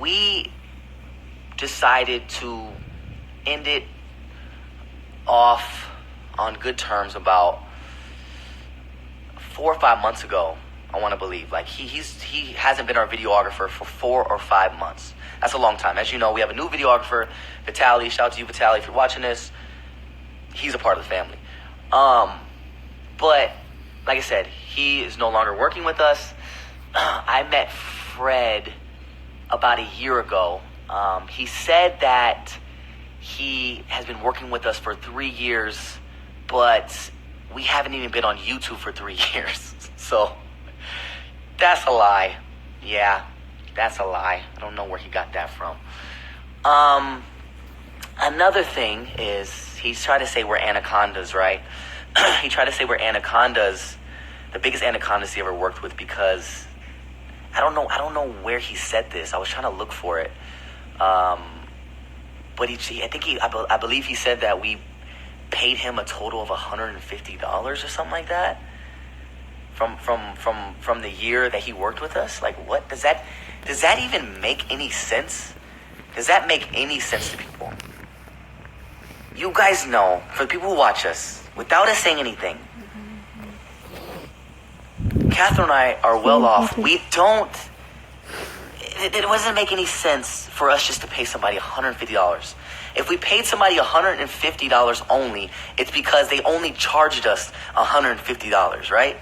we decided to end it off on good terms about 4 or 5 months ago. I want to believe. Like he hasn't been our videographer for 4 or 5 months. That's a long time. As you know, we have a new videographer, Vitaly. Shout out to you, Vitaly, if you're watching this. He's a part of the family. But like I said, he is no longer working with us. I met Fred about a year ago. He said that he has been working with us for 3 years, but we haven't even been on YouTube for 3 years. So that's a lie. Yeah, that's a lie. I don't know where he got that from. Another thing is he's trying to say we're anacondas, right? He tried to say we're anacondas, the biggest anacondas he ever worked with, because I don't know where he said this. I was trying to look for it. But I believe he said that we paid him a total of $150 or something like that from the year that he worked with us. Like, what does that even make any sense? Does that make any sense to people? You guys know, for the people who watch us, without us saying anything, Catherine and I are well off. We don't. It doesn't make any sense for us just to pay somebody $150. If we paid somebody $150 only, it's because they only charged us $150, right?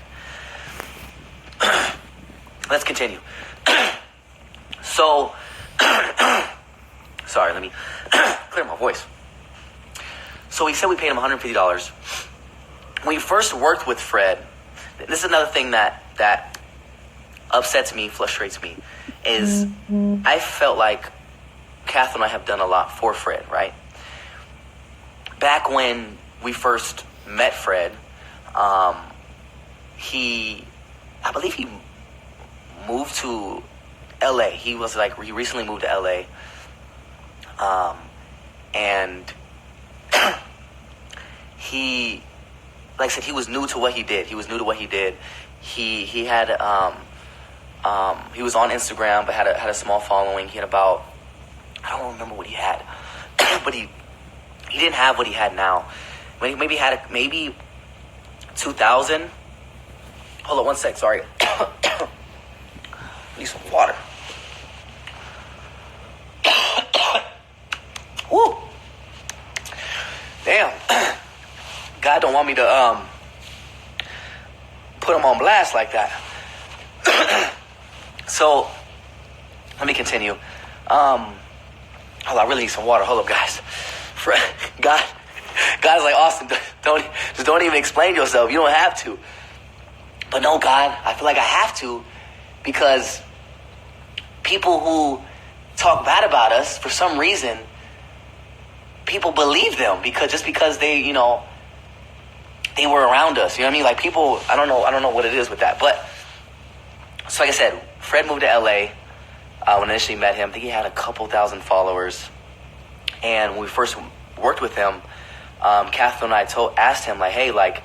Let's continue. So, sorry, let me clear my voice. So he said we paid him $150. When we first worked with Fred, this is another thing that upsets me, frustrates me, is I felt like Catherine and I have done a lot for Fred, right? Back when we first met Fred, I believe he moved to LA. He recently moved to LA. And he, like I said, he was new to what he did. He had he was on Instagram, but had a small following. He had about, I don't remember what he had, but he didn't have what he had now. Maybe 2,000. Hold on one sec. Sorry, need some water. Woo! Damn. God don't want me to put him on blast like that. So let me continue. Hold on, I really need some water. Hold up, guys. God's like, Austin, don't even explain yourself. You don't have to. But no, God, I feel like I have to, because people who talk bad about us, for some reason, people believe them because they, they were around us. You know what I mean? Like, people, I don't know what it is with that. But so like I said, Fred moved to LA. When I initially met him, I think he had a couple thousand followers. And when we first worked with him, Catherine and I asked him, like, hey, like,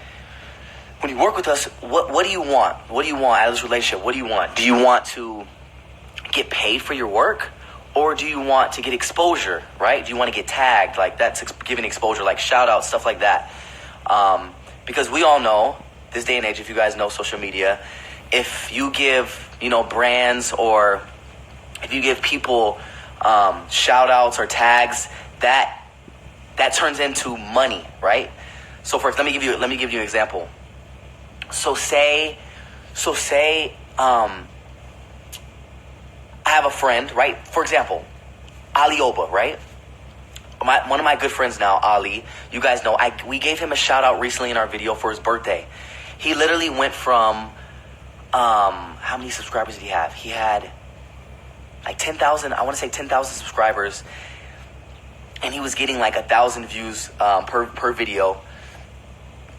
when you work with us, what do you want? What do you want out of this relationship? What do you want? Do you want to get paid for your work? Or do you want to get exposure, right? Do you want to get tagged? Like, that's giving exposure, like shout outs, stuff like that. Because we all know, this day and age, if you guys know social media, if you give, brands, or if you give people shout outs or tags, that turns into money, right? So let me give you an example. So say I have a friend, right? For example, Ali Oba, right? One of my good friends now, Ali. You guys know, we gave him a shout out recently in our video for his birthday. He literally went from, how many subscribers did he have? He had like 10,000, I want to say 10,000 subscribers. And he was getting like 1,000 views per video.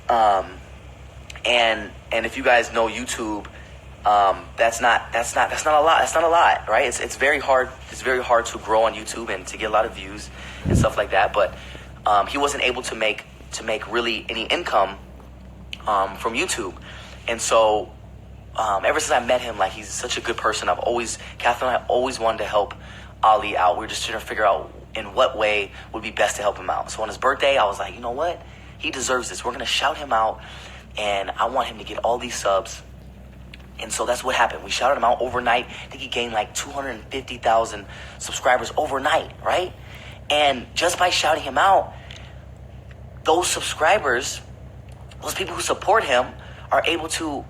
And if you guys know YouTube, that's not a lot. That's not a lot, right? It's very hard. It's very hard to grow on YouTube and to get a lot of views and stuff like that. But he wasn't able to make really any income from YouTube, and so ever since I met him, like, he's such a good person. Catherine and I always wanted to help Ali out. We were just trying to figure out in what way would be best to help him out. So on his birthday, I was like, you know what? He deserves this. We're going to shout him out, and I want him to get all these subs. And so that's what happened. We shouted him out overnight. I think he gained like 250,000 subscribers overnight, right? And just by shouting him out, those subscribers, those people who support him, are able to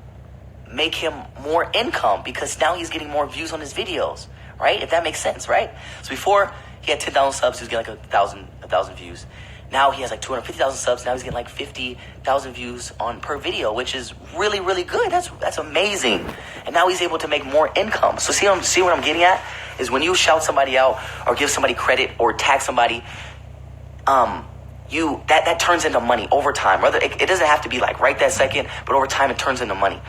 make him more income because now he's getting more views on his videos, right? If that makes sense, right? So before he had 10,000 subs, he was getting like 1,000 views. Now he has like 250,000 subs. Now he's getting like 50,000 views on per video, which is really, really good. That's amazing. And now he's able to make more income. So see what I'm getting at is when you shout somebody out or give somebody credit or tag somebody, that turns into money over time. Rather, it doesn't have to be like right that second, but over time it turns into money.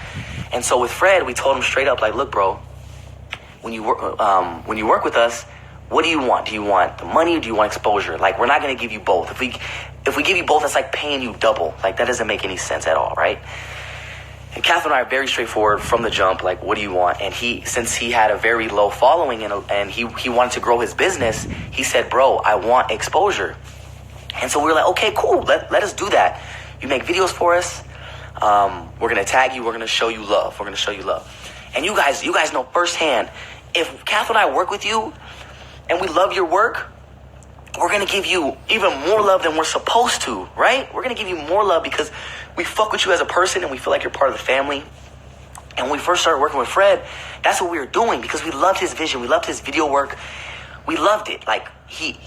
And so with Fred, we told him straight up, like, look, bro, when you work with us, what do you want? Do you want the money or do you want exposure? Like, we're not going to give you both. If we give you both, that's like paying you double. Like, that doesn't make any sense at all, right? And Catherine and I are very straightforward from the jump. Like, what do you want? And since he had a very low following and he wanted to grow his business, he said, bro, I want exposure. And so we were like, okay, cool. Let us do that. You make videos for us. We're going to tag you. We're going to show you love. We're going to show you love. And you guys know firsthand, if Catherine and I work with you, and we love your work, we're going to give you even more love than we're supposed to, right? We're going to give you more love because we fuck with you as a person and we feel like you're part of the family. And when we first started working with Fred, that's what we were doing because we loved his vision. We loved his video work. We loved it. Like, he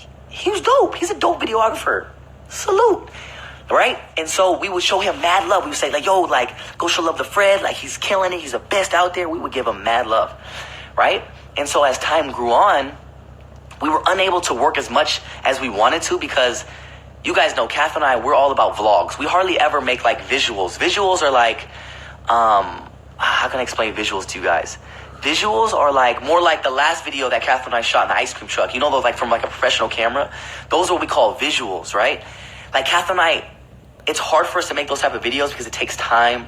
was dope. He's a dope videographer. Salute. Right? And so we would show him mad love. We would say, like, yo, like, go show love to Fred. Like, he's killing it. He's the best out there. We would give him mad love. Right? And so as time grew on, we were unable to work as much as we wanted to because you guys know, Catherine and I, we're all about vlogs. We hardly ever make like visuals. Visuals are like, how can I explain visuals to you guys? Visuals are like more like the last video that Catherine and I shot in the ice cream truck. You know those like from like a professional camera? Those are what we call visuals, right? Like Catherine and I, it's hard for us to make those type of videos because it takes time.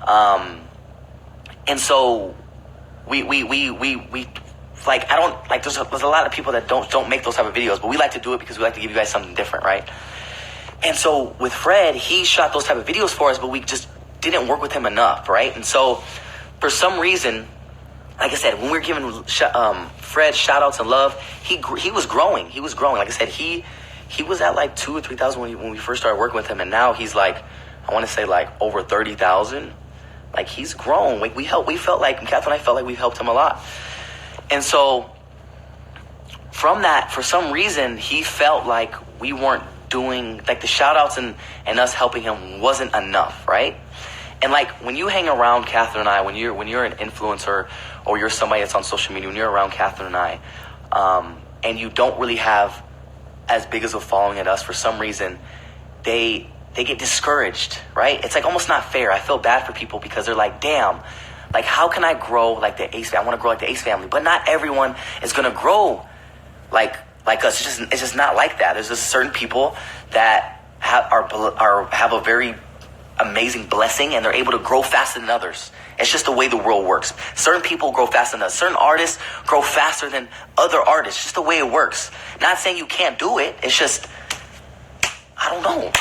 And so we like, I don't like, there's a lot of people that don't make those type of videos, but we like to do it because we like to give you guys something different, right? And so with Fred, he shot those type of videos for us, but we just didn't work with him enough, right? And so for some reason, like I said, when we were giving Fred shout outs and love, he was growing. He was growing. Like I said, he was at like 2,000 or 3,000 when we first started working with him. And now he's like, I want to say like over 30,000. Like, he's grown. Like, we felt like, Catherine and I felt like we helped him a lot. And so from that, for some reason, he felt like we weren't doing, like the shout outs and us helping him wasn't enough, right? And like when you hang around Catherine and I, when you're an influencer or you're somebody that's on social media, when you're around Catherine and I, and you don't really have as big as a following at us, for some reason, they get discouraged, right? It's like almost not fair. I feel bad for people because they're like, damn, like, how can I grow like the Ace family? I want to grow like the Ace family, but not everyone is going to grow like us. It's just not like that. There's just certain people that have a very amazing blessing and they're able to grow faster than others. It's just the way the world works. Certain people grow faster than others. Certain artists grow faster than other artists. It's just the way it works. Not saying you can't do it. It's just, I don't know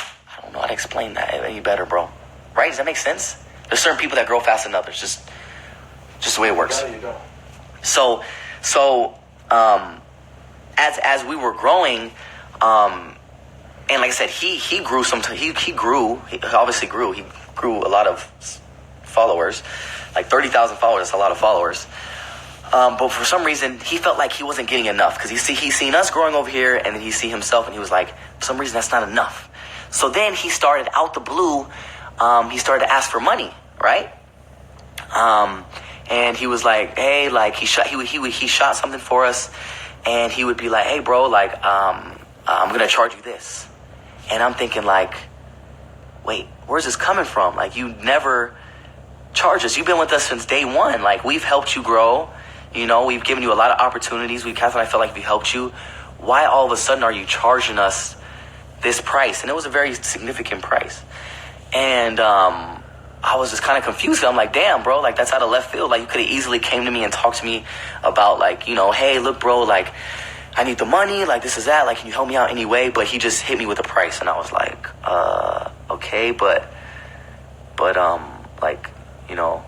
how to explain that any better, bro. Right? Does that make sense? There's certain people that grow faster than others. Just the way it works. So, as we were growing, and like I said, he grew he obviously grew. He grew a lot of followers, like 30,000 followers. That's a lot of followers. But for some reason, he felt like he wasn't getting enough because he's seen us growing over here, and then he see himself, and he was like, for some reason, that's not enough. So then he started out the blue. He started to ask for money, right? And he was like, hey, like he shot something for us, and he would be like, hey, bro, like I'm gonna charge you this, and I'm thinking like, wait, where's this coming from? Like, you never charge us. You've been with us since day one. Like, we've helped you grow. You know, we've given you a lot of opportunities. Catherine and I felt like we helped you. Why all of a sudden are you charging us this price? And it was a very significant price. And I was just kind of confused. I'm like, damn, bro, like, that's out of left field. Like, you could have easily came to me and talked to me about, like, you know, hey, look, bro, like, I need the money, like, this is that, like, can you help me out anyway? But he just hit me with a price, and I was like, okay, but, like, you know,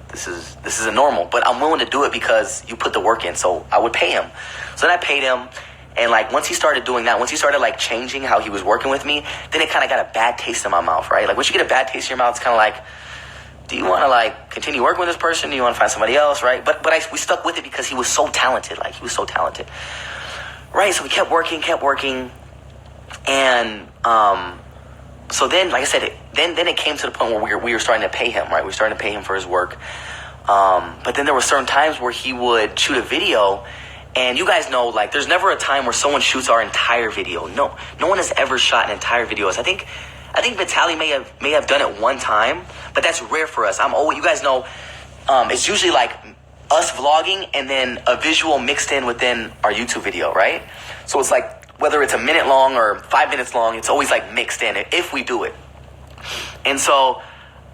this is a normal, but I'm willing to do it because you put the work in, so I would pay him. So then I paid him, and, like, once he started doing that, once he started, like, changing how he was working with me, then it kind of got a bad taste in my mouth, right? Like, once you get a bad taste in your mouth, it's kind of like, do you want to, like, continue working with this person? Do you want to find somebody else, right? But we stuck with it because he was so talented. Like, he was so talented. Right, so we kept working. And so then, like I said, then it came to the point where we were starting to pay him, right? We were starting to pay him for his work. But then there were certain times where he would shoot a video, and you guys know, like, there's never a time where someone shoots our entire video. No one has ever shot an entire video. I think Vitaly may have done it one time, but that's rare for us. You guys know, it's usually like us vlogging and then a visual mixed in within our YouTube video, right? So it's like, whether it's a minute long or 5 minutes long, it's always like mixed in if we do it. And so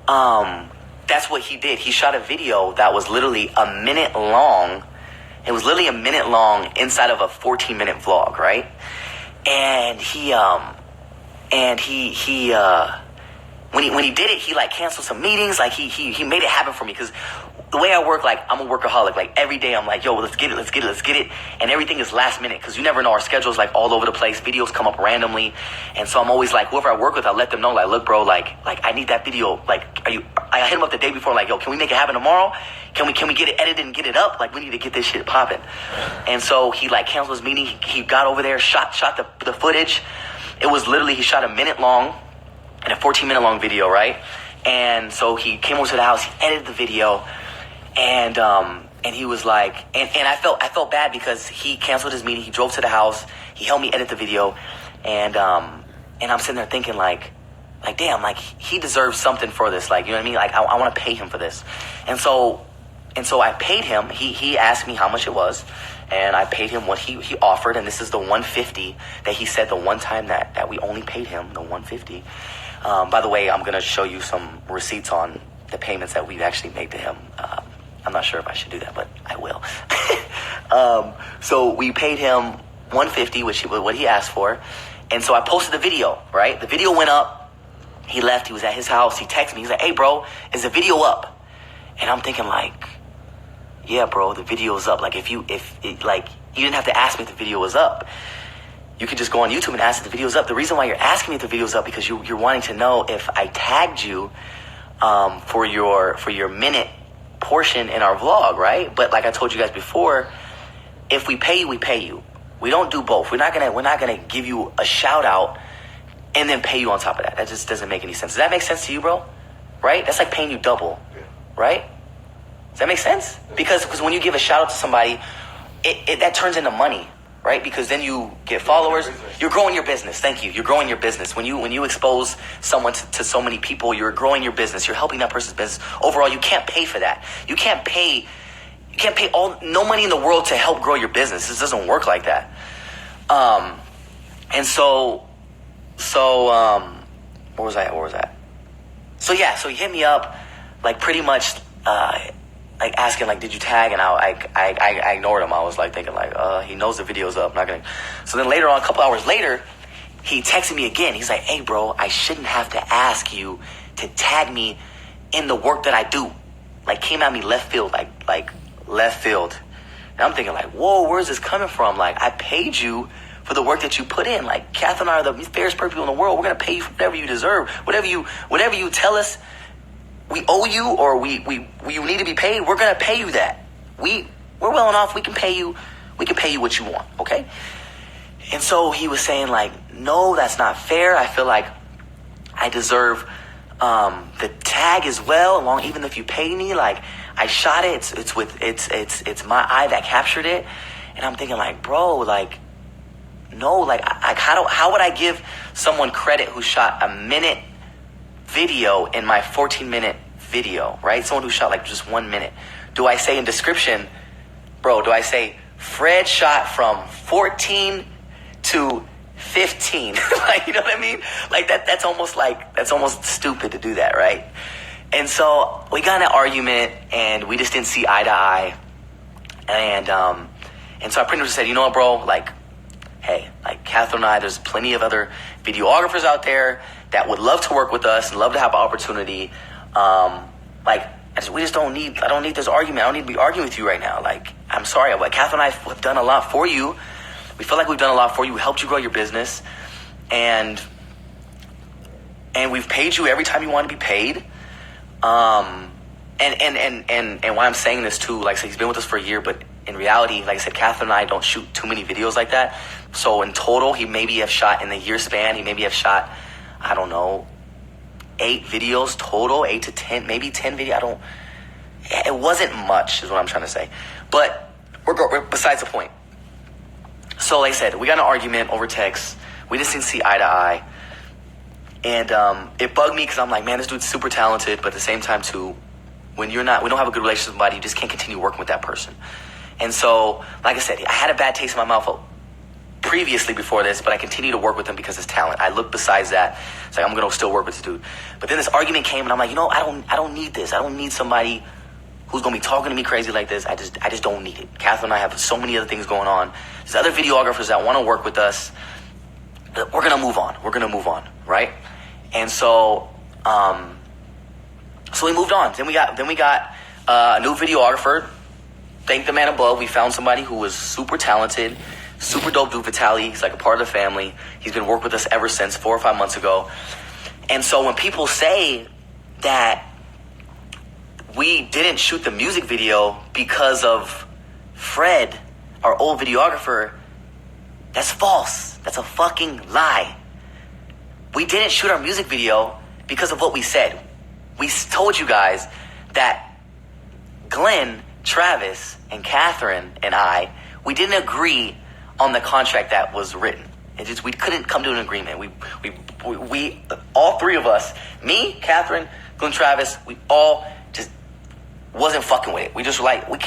that's what he did. He shot a video that was literally a minute long. It was literally a minute long inside of a 14-minute vlog, right? And when he did it, he like canceled some meetings. Like he made it happen for me, because the way I work, like, I'm a workaholic. Like, every day I'm like, yo, let's get it. And everything is last minute, because you never know. Our schedule's like all over the place. Videos come up randomly. And so I'm always like, whoever I work with, I let them know, like, look, bro, like I need that video. Like, I hit him up the day before, like, yo, can we make it happen tomorrow? Can we get it edited and get it up? Like, we need to get this shit popping. And so he like canceled his meeting. He got over there, shot the footage. It was literally, he shot a minute long and a 14-minute long video, right? And so he came over to the house, he edited the video. And he was like, and I felt bad because he canceled his meeting. He drove to the house. He helped me edit the video. And I'm sitting there thinking like damn, like he deserves something for this. Like, you know what I mean? Like, I want to pay him for this. And so I paid him. He asked me how much it was, and I paid him what he offered. And this is the $150 that he said the one time that we only paid him, the $150. By the way, I'm going to show you some receipts on the payments that we've actually made to him. I'm not sure if I should do that, but I will. So we paid him $150, which what he asked for. And so I posted the video, right? The video went up. He left. He was at his house. He texted me. He's like, hey, bro, is the video up? And I'm thinking like, yeah, bro, the video's up. Like, you didn't have to ask me if the video was up. You could just go on YouTube and ask if the video's up. The reason why you're asking me if the video's up, because you're wanting to know if I tagged you for your minute portion in our vlog, right? But like I told you guys before, if we pay you, we pay you. We don't do both. We're not gonna give you a shout out and then pay you on top of that. That just doesn't make any sense. Does that make sense to you, bro? Right? That's like paying you double, right? Does that make sense? Because when you give a shout out to somebody, it that turns into money, right? Because then you get followers. You're growing your business. Thank you. You're growing your business. When you expose someone to so many people, you're growing your business. You're helping that person's business. Overall, you can't pay for that. You can't pay no money in the world to help grow your business. This doesn't work like that. And so where was I? So yeah, so he hit me up, like pretty much like asking like, did you tag? And I ignored him. I was like thinking like, he knows the video's up. I'm not gonna. So then later on, a couple hours later, he texted me again. He's like, hey bro, I shouldn't have to ask you to tag me in the work that I do. Like, came at me left field, like left field. And I'm thinking like, whoa, where's this coming from? Like, I paid you for the work that you put in. Like, Kath and I are the fairest people in the world. We're gonna pay you for whatever you deserve. Whatever you tell us we owe you, or we need to be paid, we're gonna pay you that. We're well enough. We can pay you what you want, okay? And so he was saying like, no, that's not fair. I feel like I deserve the tag as well, even if you pay me. Like, I shot it. It's my eye that captured it. And I'm thinking like, bro, like, no, like, how would I give someone credit who shot a minute video in my 14-minute video, right? Someone who shot like just 1 minute. Do I say in description, bro, do I say Fred shot from 14 to 15? Like, you know what I mean? Like that's almost stupid to do that, right? And so we got in an argument, and we just didn't see eye to eye. And so I pretty much said, you know what, bro? Like, hey, like Catherine and I, there's plenty of other videographers out there that would love to work with us and love to have an opportunity. We just don't need, I don't need this argument. I don't need to be arguing with you right now. Like, I'm sorry, but Catherine and I have done a lot for you. We feel like we've done a lot for you. We helped you grow your business. And we've paid you every time you want to be paid. And why I'm saying this too, like I said, he's been with us for a year, but in reality, like I said, Catherine and I don't shoot too many videos like that. So in total, he maybe have shot in the year span, he maybe have shot, I don't know, 8 videos total, 8 to 10, maybe 10 videos. It wasn't much is what I'm trying to say. But we're besides the point. So like I said, we got in an argument over text. We just didn't see eye to eye. And it bugged me because I'm like, man, this dude's super talented. But at the same time too, when we don't have a good relationship with somebody, you just can't continue working with that person. And so, like I said, I had a bad taste in my mouth previously before this, but I continue to work with him because of his talent. I look besides that. It's like, I'm going to still work with this dude. But then this argument came, and I'm like, I don't need this. I don't need somebody who's going to be talking to me crazy like this. I just don't need it. Catherine and I have so many other things going on. There's other videographers that want to work with us. We're going to move on. We're going to move on, right? And so we moved on. Then we got a new videographer. Thank the man above. We found somebody who was super talented, super dope dude, Vitaly. He's like a part of the family. He's been working with us ever since 4 or 5 months ago. And so when people say that we didn't shoot the music video because of Fred, our old videographer, that's false. That's a fucking lie. We didn't shoot our music video because of what we said. We told you guys that Glenn, Travis, and Catherine and I, we didn't agree on the contract that was written. We couldn't come to an agreement. We all three of us, me, Catherine, Glenn, Travis, we all just wasn't fucking with it. We just were like, we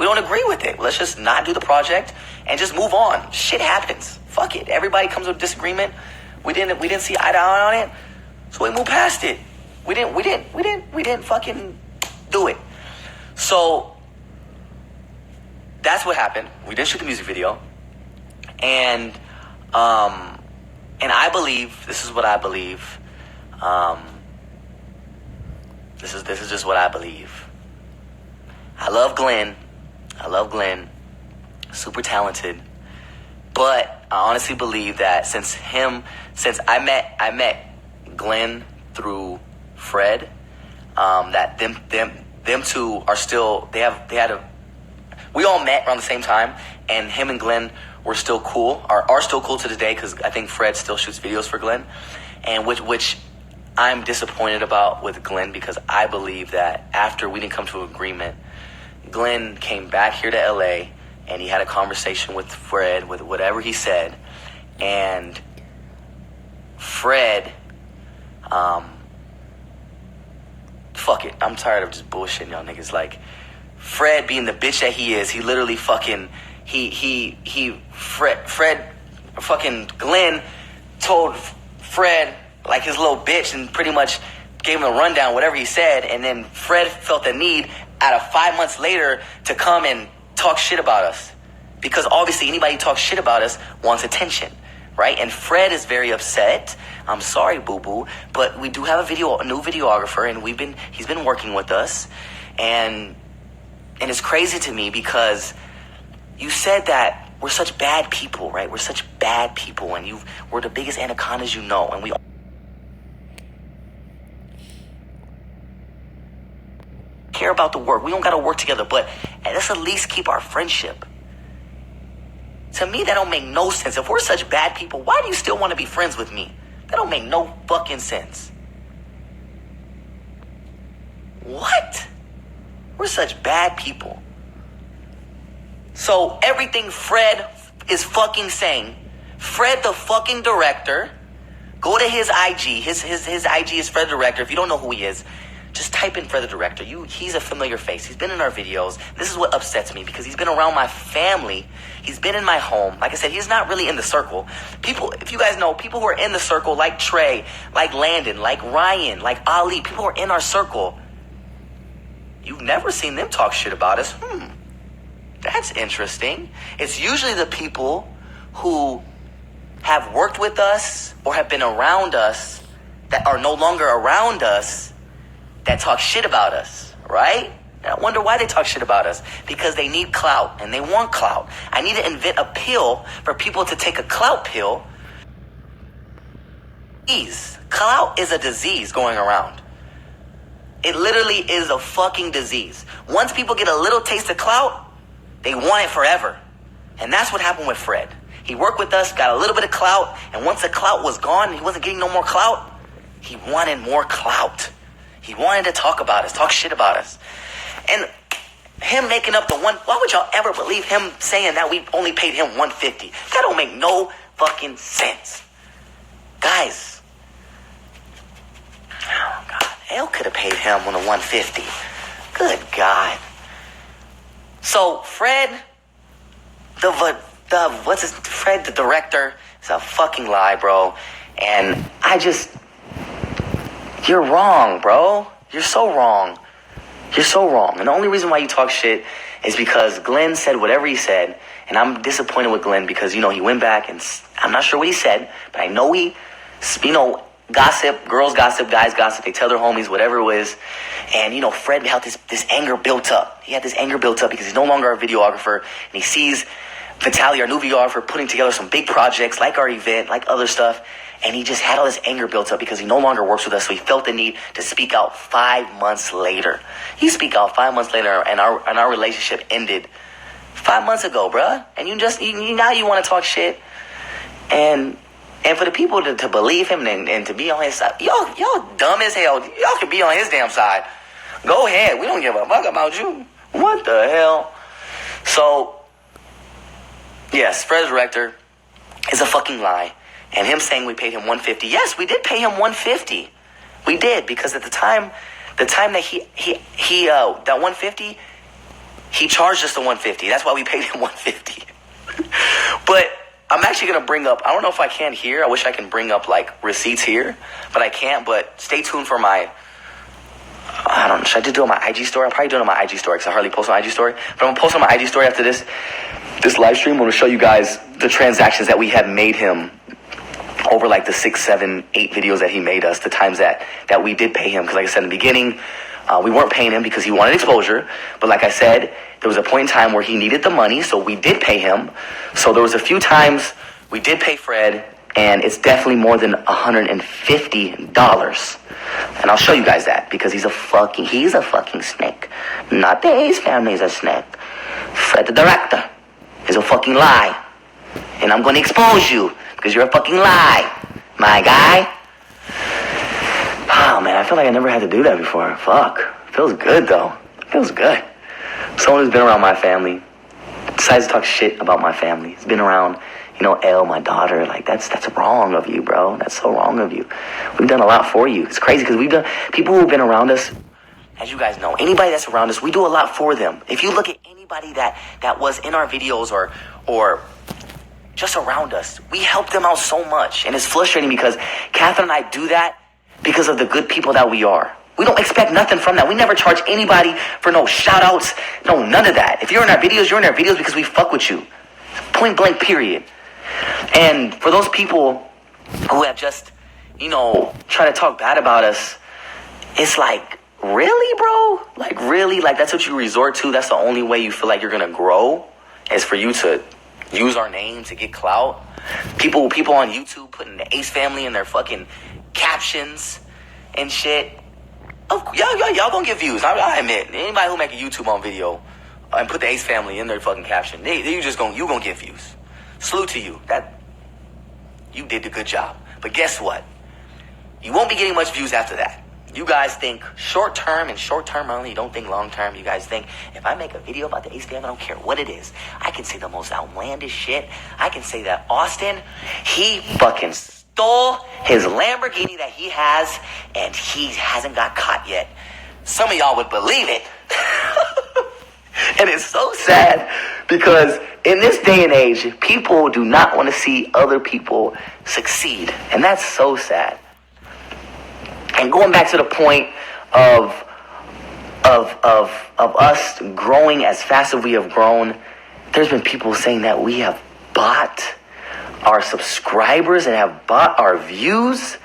don't agree with it. Let's just not do the project and just move on. Shit happens. Fuck it. Everybody comes with disagreement. We didn't see eye to eye on it, so we moved past it. We didn't fucking do it. So that's what happened. We didn't shoot the music video, and I believe, this is what I believe. This is just what I believe. I love Glenn. Super talented. But I honestly believe that since I met Glenn through Fred, that them two are still, we all met around the same time, and him and Glenn were still cool, are still cool to this day, because I think Fred still shoots videos for Glenn, and which I'm disappointed about with Glenn, because I believe that after we didn't come to an agreement, Glenn came back here to LA and he had a conversation with Fred with whatever he said, and Fred, fuck it, I'm tired of just bullshitting y'all niggas. Like, Fred being the bitch that he is, he literally fucking, Fred fucking Glenn told Fred like his little bitch and pretty much gave him a rundown, whatever he said, and then Fred felt the need out of 5 months later to come and talk shit about us, because obviously anybody who talks shit about us wants attention, right? And Fred is very upset. I'm sorry, boo-boo, but we do have a new videographer, and he's been working with us, and it's crazy to me because you said that we're such bad people, right? We're such bad people, and we're the biggest anacondas you know, and we care about the work. We don't got to work together, but let's at least keep our friendship. To me, that don't make no sense. If we're such bad people, why do you still want to be friends with me? That don't make no fucking sense. What? We're such bad people. So everything Fred is fucking saying, Fred the fucking director, go to his IG. His IG is Fredthedirector. If you don't know who he is, just type in Fredthedirector. He's a familiar face. He's been in our videos. This is what upsets me because he's been around my family. He's been in my home. Like I said, he's not really in the circle. People, if you guys know, people who are in the circle, like Trey, like Landon, like Ryan, like Ali, people who are in our circle, you've never seen them talk shit about us. That's interesting. It's usually the people who have worked with us or have been around us that are no longer around us that talk shit about us, right? And I wonder why they talk shit about us. Because they need clout and they want clout. I need to invent a pill for people to take a clout pill. Clout is a disease going around. It literally is a fucking disease. Once people get a little taste of clout, they want it forever. And that's what happened with Fred. He worked with us, got a little bit of clout, and once the clout was gone, he wasn't getting no more clout, he wanted more clout. He wanted to talk about us, talk shit about us. And him making up why would y'all ever believe him saying that we only paid him $150? That don't make no fucking sense. Guys, oh God, L could have paid him on a $150. Good God. So Fred, Fred the director is a fucking lie, bro. And you're wrong, bro. You're so wrong. You're so wrong. And the only reason why you talk shit is because Glenn said whatever he said. And I'm disappointed with Glenn because, he went back and I'm not sure what he said, but I know gossip, girls gossip, guys gossip. They tell their homies whatever it was. And, Fred had this anger built up. He had this anger built up because he's no longer our videographer. And he sees Vitaly, our new videographer, putting together some big projects like our event, like other stuff. And he just had all this anger built up because he no longer works with us. So he felt the need to speak out 5 months later. He speak out 5 months later and our relationship ended 5 months ago, bruh. And now you want to talk shit. And for the people to believe him and to be on his side, y'all dumb as hell. Y'all can be on his damn side. Go ahead. We don't give a fuck about you. What the hell? So, yes, Fredthedirector is a fucking lie. And him saying we paid him $150. Yes, we did pay him $150. We did, because at the time that he that $150, he charged us the $150. That's why we paid him $150. But I'm actually going to bring up, I don't know if I can here. I wish I can bring up like receipts here, but I can't. But stay tuned for my, should I just do it on my IG story? I'll probably do it on my IG story because I hardly post on IG story. But I'm going to post on my IG story after this live stream. I'm going to show you guys the transactions that we had made him over like the 6, 7, 8 videos that he made us, the times that we did pay him. Because like I said in the beginning, we weren't paying him because he wanted exposure. But like I said, there was a point in time where he needed the money, so we did pay him. So there was a few times we did pay Fred, and it's definitely more than $150. And I'll show you guys that because he's a fucking snake. Not the Ace family's a snake. Fredthedirector is a fucking lie. And I'm going to expose you because you're a fucking lie, my guy. Oh, man, I feel like I never had to do that before. Fuck. Feels good, though. Feels good. Someone who's been around my family decides to talk shit about my family. He's been around, Elle, my daughter. Like, that's wrong of you, bro. That's so wrong of you. We've done a lot for you. It's crazy because we've done, people who've been around us, as you guys know, anybody that's around us, we do a lot for them. If you look at anybody that was in our videos or just around us, we help them out so much. And it's frustrating because Catherine and I do that because of the good people that we are. We don't expect nothing from that. We never charge anybody for no shout outs. No, none of that. If you're in our videos, you're in our videos because we fuck with you. Point blank, period. And for those people who have just, try to talk bad about us, it's like, really, bro? Like, really? Like, that's what you resort to? That's the only way you feel like you're going to grow? Is for you to use our name to get clout? People on YouTube putting the Ace family in their fucking captions and shit. Y'all gonna get views. I admit, anybody who make a YouTube on video and put the Ace family in their fucking caption, you gonna get views. Salute to you. That you did a good job. But guess what? You won't be getting much views after that. You guys think short term and short term only. You don't think long term. You guys think if I make a video about the Ace family, I don't care what it is. I can say the most outlandish shit. I can say that Austin, he fucking stole his Lamborghini that he has, and he hasn't got caught yet. some of y'all would believe it. And it's so sad because in this day and age, people do not want to see other people succeed. And that's so sad. And going back to the point of us growing as fast as we have grown, there's been people saying that we have bought our subscribers and have bought our views.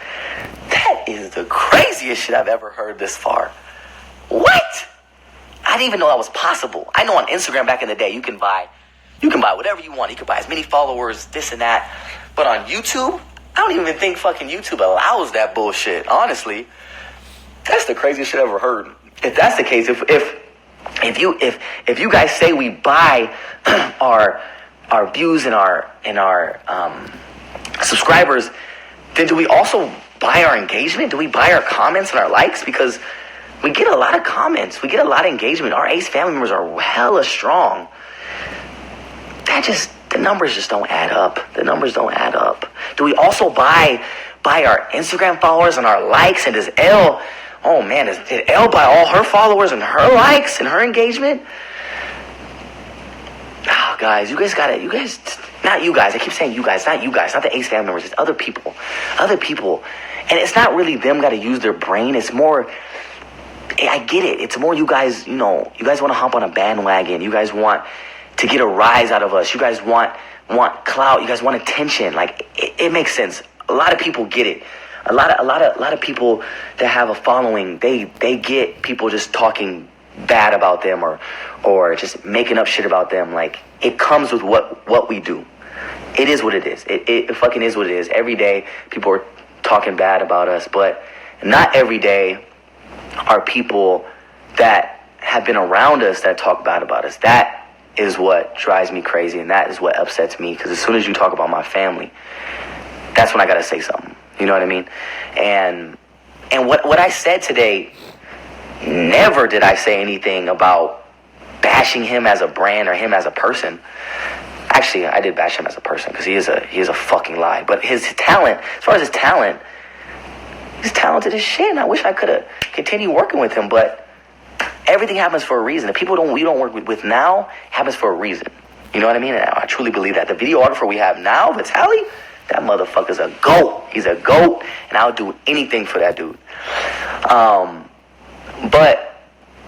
That is the craziest shit I've ever heard this far. What? I didn't even know that was possible. I know on Instagram back in the day, you can buy whatever you want. You can buy as many followers, this and that. But on YouTube, I don't even think fucking YouTube allows that bullshit. Honestly, that's the craziest shit I've ever heard. If that's the case, if you guys say we buy our views and our subscribers, then do we also buy our engagement? Do we buy our comments and our likes? Because we get a lot of comments. We get a lot of engagement. Our Ace family members are hella strong. The numbers just don't add up. The numbers don't add up. Do we also buy our Instagram followers and our likes? And does Elle, oh man, did Elle buy all her followers and her likes and her engagement? Oh, guys, not you guys. I keep saying you guys, not the Ace family members. It's other people. And it's not really them got to use their brain. It's more, I get it. It's more you guys, you guys want to hop on a bandwagon. You guys want to get a rise out of us. You guys want clout. You guys want attention. Like, it makes sense. A lot of people get it. A lot of people that have a following, they get people just talking bad about them or just making up shit about them. Like, it comes with what we do. It is what it is. It fucking is what it is. Every day people are talking bad about us, but not every day are people that have been around us that talk bad about us. That is what drives me crazy, and that is what upsets me, because as soon as you talk about my family, that's when I gotta say something. You know what I mean? And what I said today, never did I say anything about bashing him as a brand or him as a person. Actually, I did bash him as a person because he is a fucking lie. But his talent, as far as his talent, he's talented as shit. And I wish I could have continued working with him, but everything happens for a reason. The people we don't work with now happens for a reason. You know what I mean? And I truly believe that. The videographer we have now, Vitaly, that motherfucker's a GOAT. He's a GOAT, and I'll do anything for that dude. But